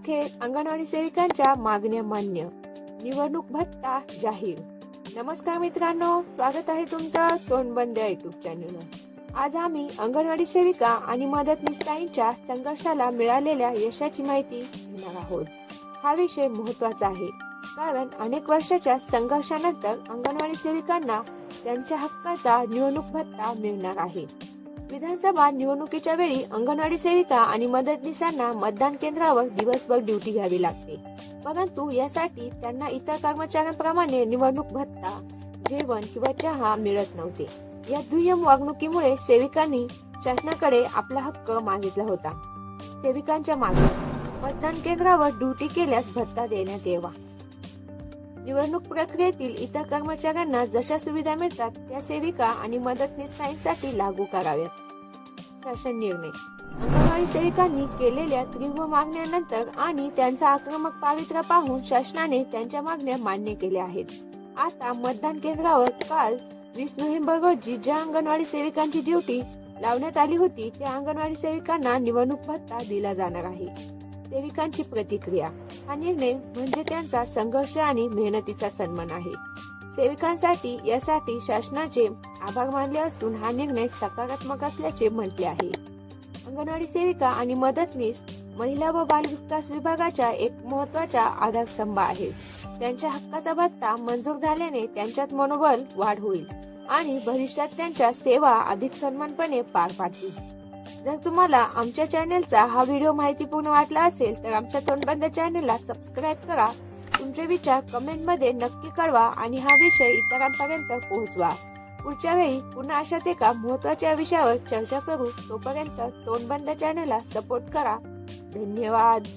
अखेर अंगणवाडी सेविकांच्या मागण्या मान्य, निवडणूक भत्ता जाहीर। नमस्कार मित्रांनो, स्वागत आहे तुमचं तोंडबंद युट्यूब चॅनलवर। आज आम्ही अंगणवाडी सेविका आणि मदतनीसताईंच्या संघर्षाला मिळालेल्या यशाची माहिती घेणार आहोत। हा विषय महत्त्वाचा आहे कारण अनेक वर्षाच्या संघर्षानंतर अंगणवाडी सेविकांना त्यांच्या हक्काचा निवडणूक भत्ता मिळणार आहे। विधानसभा निवडणुकीच्या वेळी अंगणवाडी सेविका आणि मदतनीसांना मतदान केंद्रावर दिवसभर ड्युटी घ्यावी लागते, परंतु यासाठी त्यांना इतर कर्मचाऱ्यांप्रमाणे निवडणूक भत्ता, जेवण किंवा चहा मिळत नव्हते। या दुय्यम वागणुकीमुळे सेविकांनी शासनाकडे आपला हक्क मागितला होता। सेविकांच्या मागण्या: मतदान केंद्रावर ड्युटी केल्यास भत्ता देण्यात यावा। निवडणूक प्रक्रियेतील इतर कर्मचाऱ्यांना जशा सुविधा मिळतात त्या सेविका आणि मदतनीसताईंसाठी लागू कराव्यात। शासन निर्णय: अंगणवाडी सेविकांनी केलेल्या तीव्र मागण्यांनंतर आणि त्यांचा आक्रमक पावित्र्य पाहून शासनाने त्यांच्या मागण्या मान्य केल्या आहेत। आता मतदान केंद्रावर काल 20 नोव्हेंबर रोजी ज्या अंगणवाडी सेविकांची ड्युटी लावण्यात आली होती त्या अंगणवाडी सेविकांना निवडणूक भत्ता दिला जाणार आहे। सेविकांची प्रतिक्रिया: हा निर्णय म्हणजे त्यांचा संघर्ष आणि मेहनतीचा सन्मान आहे। सेविकांसाठी यासाठी शासनाचे आभार मानले असून हा निर्णय सकारात्मक असल्याचे म्हटले आहे। अंगणवाडी सेविका आणि मदतनीस महिला व बाल विकास विभागाच्या एक महत्त्वाचा आधारस्तंभ आहे। त्यांच्या हक्काचा भत्ता मंजूर झाल्याने त्यांच्यात मनोबल वाढ होईल आणि भविष्यात त्यांच्या सेवा अधिक सन्मानपणे पार पाडतील। जर तुम्हाला आमच्या चॅनलचा हा व्हिडिओ माहितीपूर्ण वाटला असेल तर आमच्या तोंडबंद चॅनलला सबस्क्राईब करा। तुमचे विचार कमेंट मध्ये नक्की कळवा आणि हा विषय इतरांपर्यंत पोहोचवा। पुढच्या वेळी पुन्हा अशाच एका महत्त्वाच्या विषयावर चर्चा करू। तोपर्यंत तोंडबंद चॅनलला सपोर्ट करा। धन्यवाद।